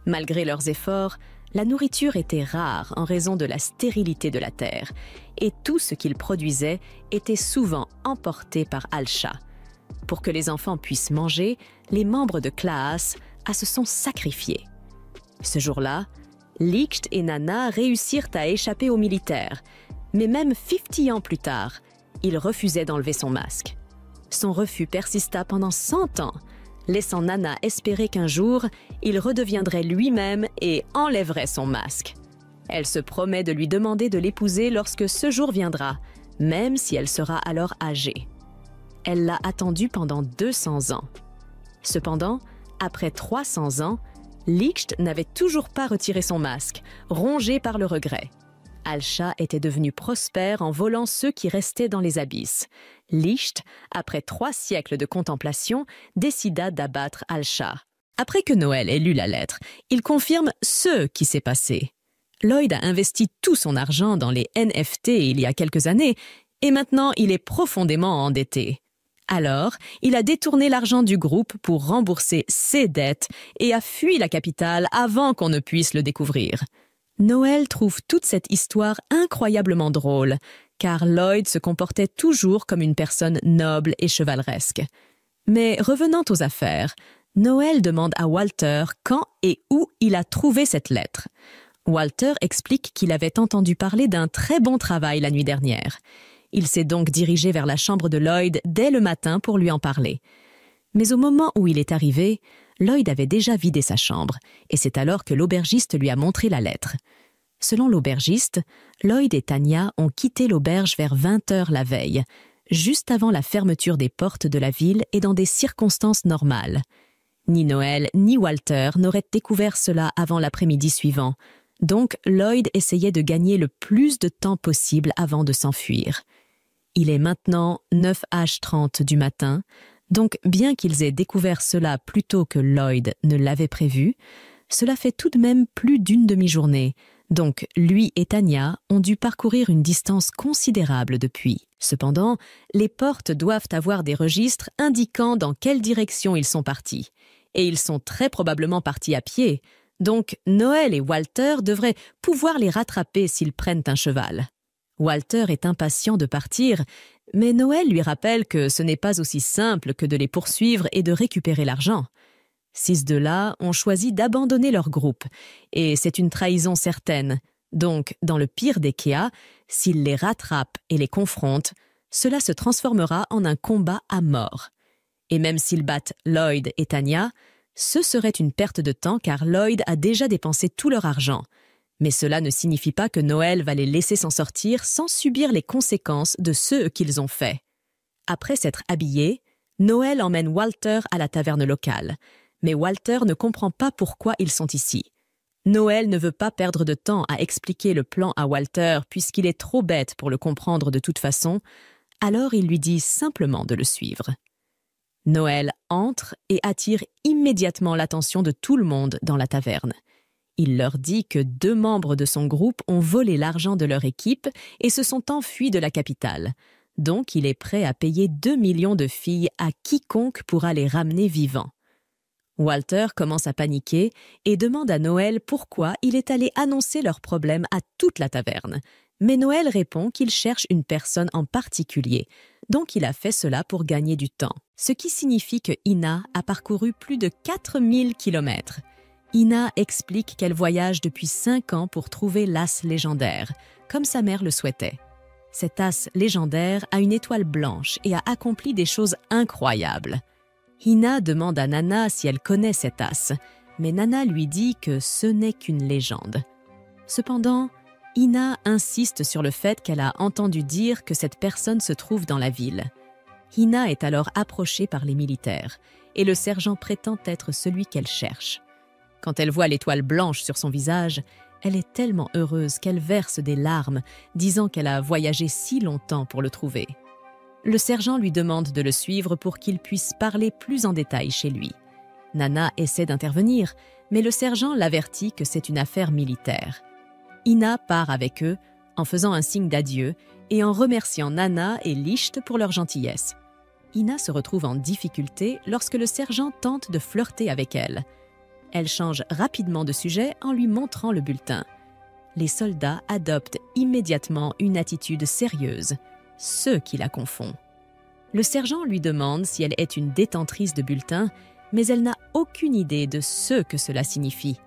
[SPEAKER 1] Malgré leurs efforts, la nourriture était rare en raison de la stérilité de la terre, et tout ce qu'ils produisaient était souvent emporté par Al-Sha. Pour que les enfants puissent manger, les membres de Claas se sont sacrifiés. Ce jour-là, Licht et Nana réussirent à échapper aux militaires, mais même 50 ans plus tard, il refusait d'enlever son masque. Son refus persista pendant 100 ans, laissant Nana espérer qu'un jour, il redeviendrait lui-même et enlèverait son masque. Elle se promet de lui demander de l'épouser lorsque ce jour viendra, même si elle sera alors âgée. Elle l'a attendu pendant 200 ans. Cependant, après 300 ans, Licht n'avait toujours pas retiré son masque, rongé par le regret. Al-Sha était devenu prospère en volant ceux qui restaient dans les abysses. Licht, après 3 siècles de contemplation, décida d'abattre Al-Sha. Après que Noël ait lu la lettre, il confirme ce qui s'est passé. Lloyd a investi tout son argent dans les NFT il y a quelques années, et maintenant il est profondément endetté. Alors, il a détourné l'argent du groupe pour rembourser ses dettes et a fui la capitale avant qu'on ne puisse le découvrir. Noël trouve toute cette histoire incroyablement drôle, car Lloyd se comportait toujours comme une personne noble et chevaleresque. Mais revenant aux affaires, Noël demande à Walter quand et où il a trouvé cette lettre. Walter explique qu'il avait entendu parler d'un très bon travail la nuit dernière. Il s'est donc dirigé vers la chambre de Lloyd dès le matin pour lui en parler. Mais au moment où il est arrivé, Lloyd avait déjà vidé sa chambre, et c'est alors que l'aubergiste lui a montré la lettre. Selon l'aubergiste, Lloyd et Tanya ont quitté l'auberge vers 20 heures la veille, juste avant la fermeture des portes de la ville et dans des circonstances normales. Ni Noël ni Walter n'auraient découvert cela avant l'après-midi suivant, donc Lloyd essayait de gagner le plus de temps possible avant de s'enfuir. Il est maintenant 9h30 du matin, donc bien qu'ils aient découvert cela plus tôt que Lloyd ne l'avait prévu, cela fait tout de même plus d'une demi-journée, donc lui et Tanya ont dû parcourir une distance considérable depuis. Cependant, les portes doivent avoir des registres indiquant dans quelle direction ils sont partis, et ils sont très probablement partis à pied, donc Noël et Walter devraient pouvoir les rattraper s'ils prennent un cheval. Walter est impatient de partir, mais Noël lui rappelle que ce n'est pas aussi simple que de les poursuivre et de récupérer l'argent. 6 de là ont choisi d'abandonner leur groupe, et c'est une trahison certaine. Donc, dans le pire des cas, s'ils les rattrapent et les confrontent, cela se transformera en un combat à mort. Et même s'ils battent Lloyd et Tanya, ce serait une perte de temps car Lloyd a déjà dépensé tout leur argent. Mais cela ne signifie pas que Noël va les laisser s'en sortir sans subir les conséquences de ce qu'ils ont fait. Après s'être habillé, Noël emmène Walter à la taverne locale. Mais Walter ne comprend pas pourquoi ils sont ici. Noël ne veut pas perdre de temps à expliquer le plan à Walter puisqu'il est trop bête pour le comprendre de toute façon, alors il lui dit simplement de le suivre. Noël entre et attire immédiatement l'attention de tout le monde dans la taverne. Il leur dit que 2 membres de son groupe ont volé l'argent de leur équipe et se sont enfuis de la capitale. Donc il est prêt à payer 2 millions de filles à quiconque pourra les ramener vivants. Walter commence à paniquer et demande à Noël pourquoi il est allé annoncer leur problème à toute la taverne. Mais Noël répond qu'il cherche une personne en particulier, donc il a fait cela pour gagner du temps. Ce qui signifie que Ina a parcouru plus de 4000 kilomètres. Ina explique qu'elle voyage depuis 5 ans pour trouver l'as légendaire, comme sa mère le souhaitait. Cet as légendaire a une étoile blanche et a accompli des choses incroyables. Ina demande à Nana si elle connaît cet as, mais Nana lui dit que ce n'est qu'une légende. Cependant, Ina insiste sur le fait qu'elle a entendu dire que cette personne se trouve dans la ville. Ina est alors approchée par les militaires, et le sergent prétend être celui qu'elle cherche. Quand elle voit l'étoile blanche sur son visage, elle est tellement heureuse qu'elle verse des larmes, disant qu'elle a voyagé si longtemps pour le trouver. Le sergent lui demande de le suivre pour qu'il puisse parler plus en détail chez lui. Nana essaie d'intervenir, mais le sergent l'avertit que c'est une affaire militaire. Ina part avec eux, en faisant un signe d'adieu et en remerciant Nana et Licht pour leur gentillesse. Ina se retrouve en difficulté lorsque le sergent tente de flirter avec elle. Elle change rapidement de sujet en lui montrant le bulletin. Les soldats adoptent immédiatement une attitude sérieuse, ceux qui la confondent. Le sergent lui demande si elle est une détentrice de bulletin, mais elle n'a aucune idée de ce que cela signifie.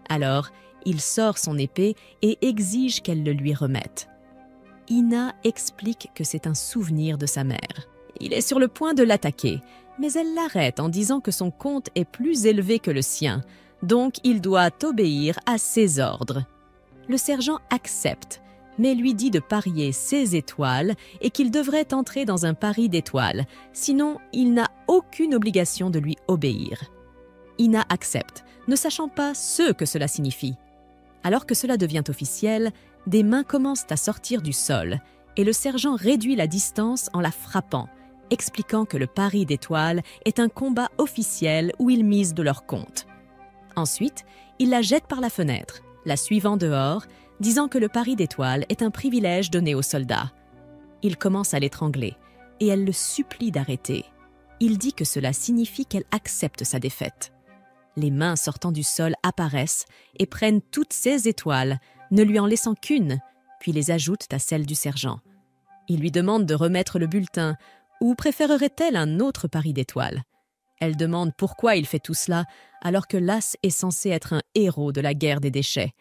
[SPEAKER 1] Alors, il sort son épée et exige qu'elle le lui remette. Ina explique que c'est un souvenir de sa mère. Il est sur le point de l'attaquer, mais elle l'arrête en disant que son compte est plus élevé que le sien, donc il doit obéir à ses ordres. Le sergent accepte, mais lui dit de parier ses étoiles et qu'il devrait entrer dans un pari d'étoiles, sinon il n'a aucune obligation de lui obéir. Ina accepte, ne sachant pas ce que cela signifie. Alors que cela devient officiel, des mains commencent à sortir du sol et le sergent réduit la distance en la frappant, expliquant que le pari d'étoiles est un combat officiel où ils misent de leur compte. Ensuite, il la jette par la fenêtre, la suivant dehors, disant que le pari d'étoiles est un privilège donné aux soldats. Il commence à l'étrangler et elle le supplie d'arrêter. Il dit que cela signifie qu'elle accepte sa défaite. Les mains sortant du sol apparaissent et prennent toutes ses étoiles, ne lui en laissant qu'une, puis les ajoutent à celles du sergent. Il lui demande de remettre le bulletin, ou préférerait-elle un autre pari d'étoiles? Elle demande pourquoi il fait tout cela, alors que l'as est censé être un héros de la guerre des déchets.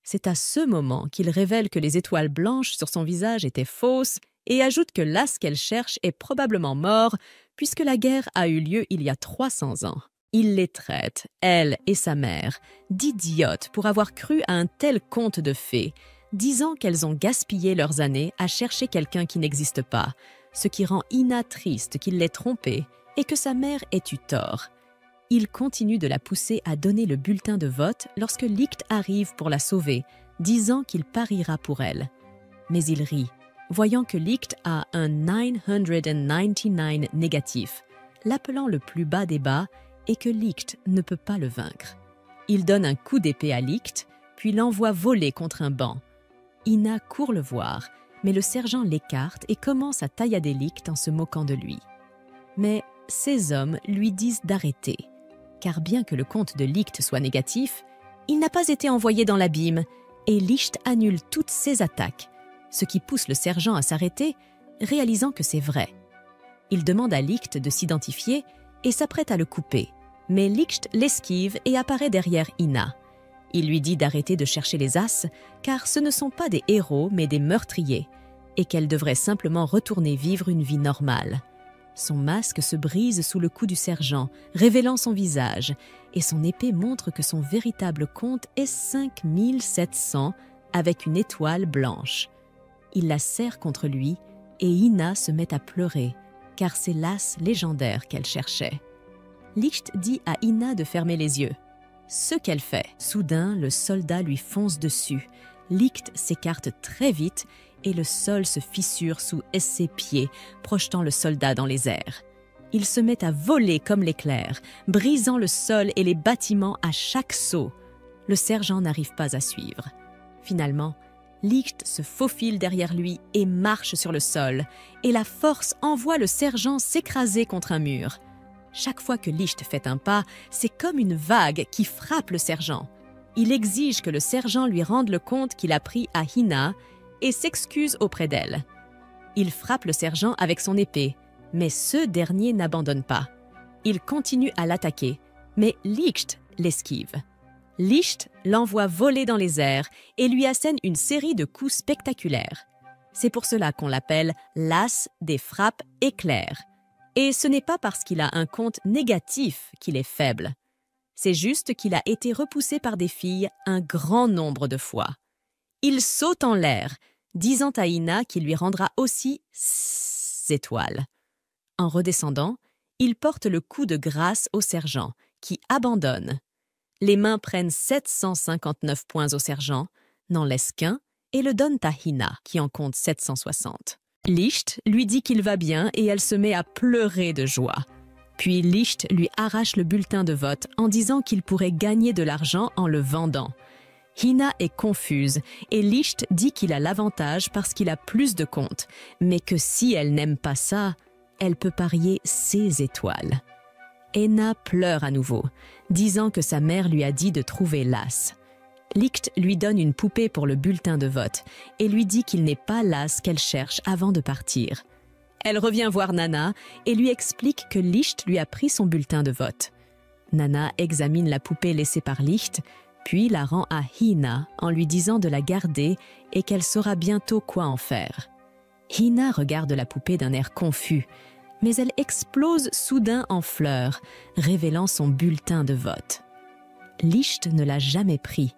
[SPEAKER 1] C'est à ce moment qu'il révèle que les étoiles blanches sur son visage étaient fausses et ajoute que l'as qu'elle cherche est probablement mort, puisque la guerre a eu lieu il y a 300 ans. Il les traite, elle et sa mère, d'idiotes pour avoir cru à un tel conte de fées, disant qu'elles ont gaspillé leurs années à chercher quelqu'un qui n'existe pas, ce qui rend Ina triste qu'il l'ait trompée et que sa mère ait eu tort. Il continue de la pousser à donner le bulletin de vote lorsque Licht arrive pour la sauver, disant qu'il pariera pour elle. Mais il rit, voyant que Licht a un 999 négatif, l'appelant le plus bas des bas et que Licht ne peut pas le vaincre. Il donne un coup d'épée à Licht, puis l'envoie voler contre un banc. Ina court le voir, mais le sergent l'écarte et commence à taillader Licht en se moquant de lui. Mais ses hommes lui disent d'arrêter, car bien que le compte de Licht soit négatif, il n'a pas été envoyé dans l'abîme et Licht annule toutes ses attaques, ce qui pousse le sergent à s'arrêter, réalisant que c'est vrai. Il demande à Licht de s'identifier et s'apprête à le couper, mais Licht l'esquive et apparaît derrière Ina. Il lui dit d'arrêter de chercher les as, car ce ne sont pas des héros mais des meurtriers, et qu'elle devrait simplement retourner vivre une vie normale. Son masque se brise sous le coup du sergent, révélant son visage, et son épée montre que son véritable compte est 5700 avec une étoile blanche. Il la serre contre lui et Ina se met à pleurer, car c'est l'as légendaire qu'elle cherchait. Licht dit à Ina de fermer les yeux. Ce qu'elle fait. Soudain, le soldat lui fonce dessus. Licht s'écarte très vite et le sol se fissure sous ses pieds, projetant le soldat dans les airs. Il se met à voler comme l'éclair, brisant le sol et les bâtiments à chaque saut. Le sergent n'arrive pas à suivre. Finalement, Licht se faufile derrière lui et marche sur le sol, et la force envoie le sergent s'écraser contre un mur. Chaque fois que Licht fait un pas, c'est comme une vague qui frappe le sergent. Il exige que le sergent lui rende le compte qu'il a pris à Ina et s'excuse auprès d'elle. Il frappe le sergent avec son épée, mais ce dernier n'abandonne pas. Il continue à l'attaquer, mais Licht l'esquive. Licht l'envoie voler dans les airs et lui assène une série de coups spectaculaires. C'est pour cela qu'on l'appelle l'as des frappes éclairs. Et ce n'est pas parce qu'il a un compte négatif qu'il est faible. C'est juste qu'il a été repoussé par des filles un grand nombre de fois. Il saute en l'air, disant à Ina qu'il lui rendra aussi 6 étoiles. En redescendant, il porte le coup de grâce au sergent, qui abandonne. Les mains prennent 759 points au sergent, n'en laissent qu'un et le donnent à Hina, qui en compte 760. Licht lui dit qu'il va bien et elle se met à pleurer de joie. Puis Licht lui arrache le bulletin de vote en disant qu'il pourrait gagner de l'argent en le vendant. Hina est confuse et Licht dit qu'il a l'avantage parce qu'il a plus de comptes, mais que si elle n'aime pas ça, elle peut parier ses étoiles. Henna pleure à nouveau, disant que sa mère lui a dit de trouver l'as. Licht lui donne une poupée pour le bulletin de vote et lui dit qu'il n'est pas l'as qu'elle cherche avant de partir. Elle revient voir Nana et lui explique que Licht lui a pris son bulletin de vote. Nana examine la poupée laissée par Licht, puis la rend à Hina en lui disant de la garder et qu'elle saura bientôt quoi en faire. Hina regarde la poupée d'un air confus, mais elle explose soudain en fleurs, révélant son bulletin de vote. Licht ne l'a jamais pris,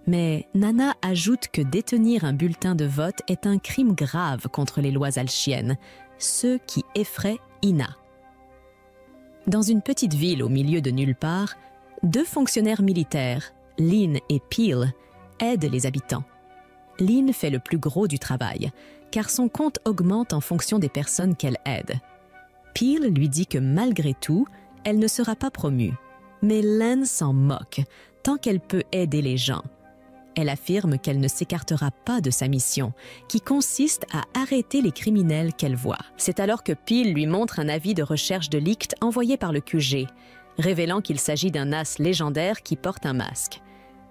[SPEAKER 1] mais Nana ajoute que détenir un bulletin de vote est un crime grave contre les lois alchiennes, ce qui effraie Hina. Dans une petite ville au milieu de nulle part, 2 fonctionnaires militaires, Lin et Peel, aident les habitants. Lin fait le plus gros du travail, car son compte augmente en fonction des personnes qu'elle aide. Peel lui dit que malgré tout, elle ne sera pas promue. Mais Len s'en moque, tant qu'elle peut aider les gens. Elle affirme qu'elle ne s'écartera pas de sa mission, qui consiste à arrêter les criminels qu'elle voit. C'est alors que Peel lui montre un avis de recherche de Licht envoyé par le QG, révélant qu'il s'agit d'un as légendaire qui porte un masque.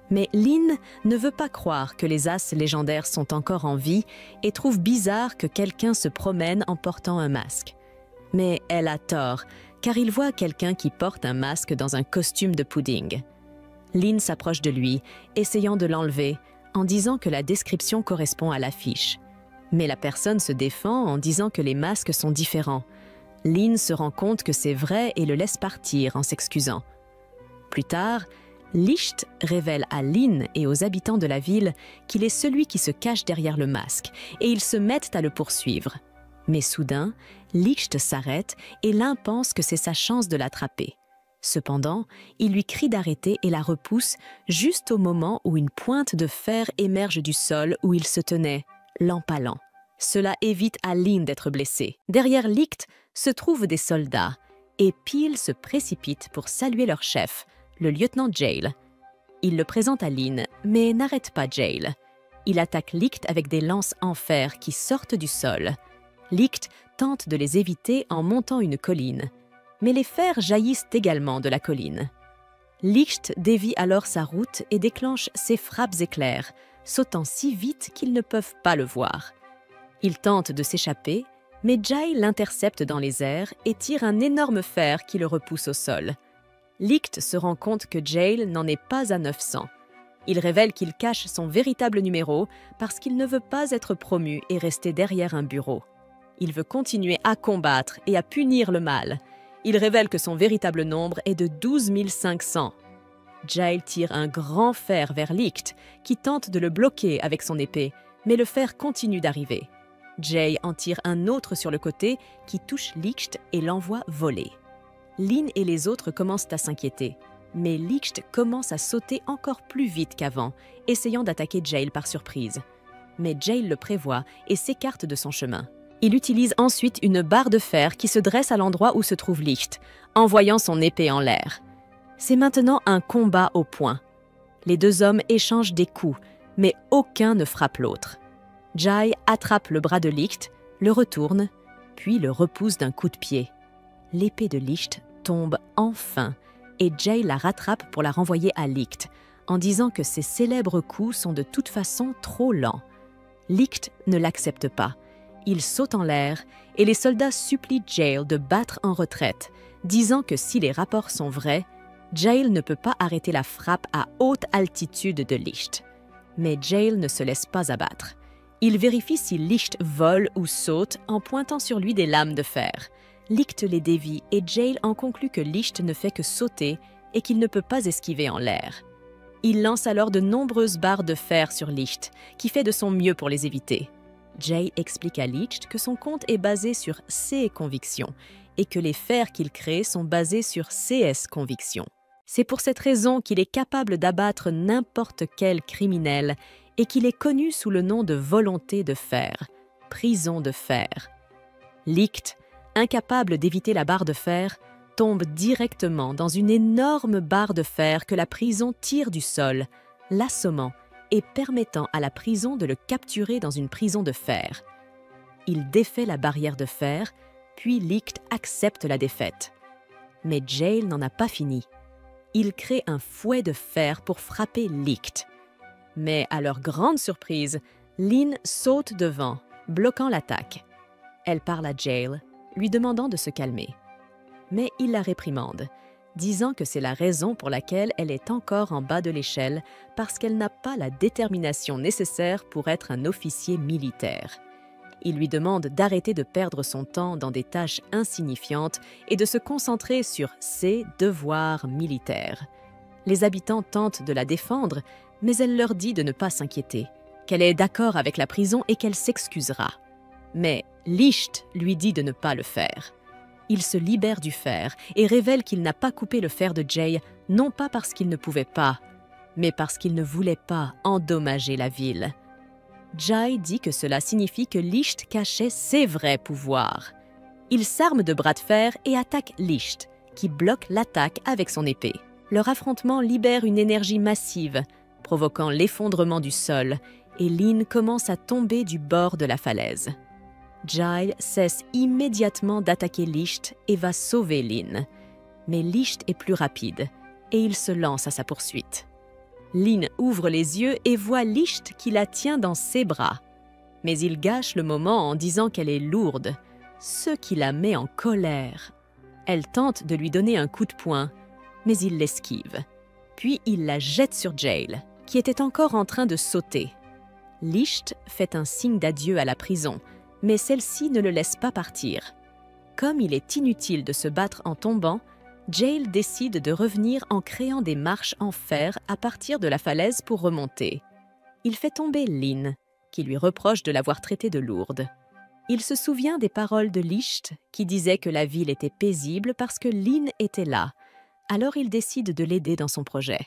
[SPEAKER 1] Mais Lin ne veut pas croire que les as légendaires sont encore en vie et trouve bizarre que quelqu'un se promène en portant un masque. Mais elle a tort, car il voit quelqu'un qui porte un masque dans un costume de pudding. Lin s'approche de lui, essayant de l'enlever, en disant que la description correspond à l'affiche. Mais la personne se défend en disant que les masques sont différents. Lin se rend compte que c'est vrai et le laisse partir en s'excusant. Plus tard, Licht révèle à Lin et aux habitants de la ville qu'il est celui qui se cache derrière le masque, et ils se mettent à le poursuivre. Mais soudain, Licht s'arrête et Lin pense que c'est sa chance de l'attraper. Cependant, il lui crie d'arrêter et la repousse juste au moment où une pointe de fer émerge du sol où il se tenait, l'empalant. Cela évite à Lin d'être blessée. Derrière Licht se trouvent des soldats et Peel se précipite pour saluer leur chef, le lieutenant Jail. Il le présente à Lin, mais n'arrête pas Jail. Il attaque Licht avec des lances en fer qui sortent du sol. Licht tente de les éviter en montant une colline. Mais les fers jaillissent également de la colline. Licht dévie alors sa route et déclenche ses frappes éclairs, sautant si vite qu'ils ne peuvent pas le voir. Il tente de s'échapper, mais Jai l'intercepte dans les airs et tire un énorme fer qui le repousse au sol. Licht se rend compte que Jail n'en est pas à 900. Il révèle qu'il cache son véritable numéro parce qu'il ne veut pas être promu et rester derrière un bureau. Il veut continuer à combattre et à punir le mal. Il révèle que son véritable nombre est de 12 500. Jail tire un grand fer vers Licht, qui tente de le bloquer avec son épée, mais le fer continue d'arriver. Jay en tire un autre sur le côté, qui touche Licht et l'envoie voler. Lin et les autres commencent à s'inquiéter, mais Licht commence à sauter encore plus vite qu'avant, essayant d'attaquer Jail par surprise. Mais Jail le prévoit et s'écarte de son chemin. Il utilise ensuite une barre de fer qui se dresse à l'endroit où se trouve Licht, envoyant son épée en l'air. C'est maintenant un combat au poing. Les 2 hommes échangent des coups, mais aucun ne frappe l'autre. Jai attrape le bras de Licht, le retourne, puis le repousse d'un coup de pied. L'épée de Licht tombe enfin, et Jai la rattrape pour la renvoyer à Licht, en disant que ses célèbres coups sont de toute façon trop lents. Licht ne l'accepte pas. Il saute en l'air et les soldats supplient Jail de battre en retraite, disant que si les rapports sont vrais, Jail ne peut pas arrêter la frappe à haute altitude de Licht. Mais Jail ne se laisse pas abattre. Il vérifie si Licht vole ou saute en pointant sur lui des lames de fer. Licht les dévie et Jail en conclut que Licht ne fait que sauter et qu'il ne peut pas esquiver en l'air. Il lance alors de nombreuses barres de fer sur Licht, qui fait de son mieux pour les éviter. Jay explique à Licht que son compte est basé sur ses convictions et que les fers qu'il crée sont basés sur CS convictions. C'est pour cette raison qu'il est capable d'abattre n'importe quel criminel et qu'il est connu sous le nom de volonté de fer, prison de fer. Licht, incapable d'éviter la barre de fer, tombe directement dans une énorme barre de fer que la prison tire du sol, l'assommant et permettant à la prison de le capturer dans une prison de fer. Il défait la barrière de fer, puis Licht accepte la défaite. Mais Jail n'en a pas fini. Il crée un fouet de fer pour frapper Licht. Mais à leur grande surprise, Lynn saute devant, bloquant l'attaque. Elle parle à Jail, lui demandant de se calmer. Mais il la réprimande, disant que c'est la raison pour laquelle elle est encore en bas de l'échelle parce qu'elle n'a pas la détermination nécessaire pour être un officier militaire. Il lui demande d'arrêter de perdre son temps dans des tâches insignifiantes et de se concentrer sur ses devoirs militaires. Les habitants tentent de la défendre, mais elle leur dit de ne pas s'inquiéter, qu'elle est d'accord avec la prison et qu'elle s'excusera. Mais Licht lui dit de ne pas le faire. Il se libère du fer et révèle qu'il n'a pas coupé le fer de Jay, non pas parce qu'il ne pouvait pas, mais parce qu'il ne voulait pas endommager la ville. Jay dit que cela signifie que Licht cachait ses vrais pouvoirs. Il s'arme de bras de fer et attaque Licht, qui bloque l'attaque avec son épée. Leur affrontement libère une énergie massive, provoquant l'effondrement du sol, et Lynn commence à tomber du bord de la falaise. Jay cesse immédiatement d'attaquer Licht et va sauver Lynn. Mais Licht est plus rapide, et il se lance à sa poursuite. Lynn ouvre les yeux et voit Licht qui la tient dans ses bras. Mais il gâche le moment en disant qu'elle est lourde, ce qui la met en colère. Elle tente de lui donner un coup de poing, mais il l'esquive. Puis il la jette sur Jail, qui était encore en train de sauter. Licht fait un signe d'adieu à la prison, mais celle-ci ne le laisse pas partir. Comme il est inutile de se battre en tombant, Jail décide de revenir en créant des marches en fer à partir de la falaise pour remonter. Il fait tomber Lynn, qui lui reproche de l'avoir traitée de lourde. Il se souvient des paroles de Licht, qui disait que la ville était paisible parce que Lynn était là. Alors il décide de l'aider dans son projet.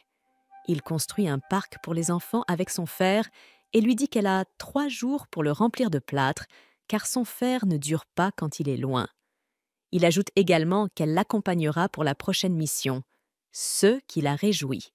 [SPEAKER 1] Il construit un parc pour les enfants avec son fer et lui dit qu'elle a 3 jours pour le remplir de plâtre, car son fer ne dure pas quand il est loin. Il ajoute également qu'elle l'accompagnera pour la prochaine mission, ce qui la réjouit.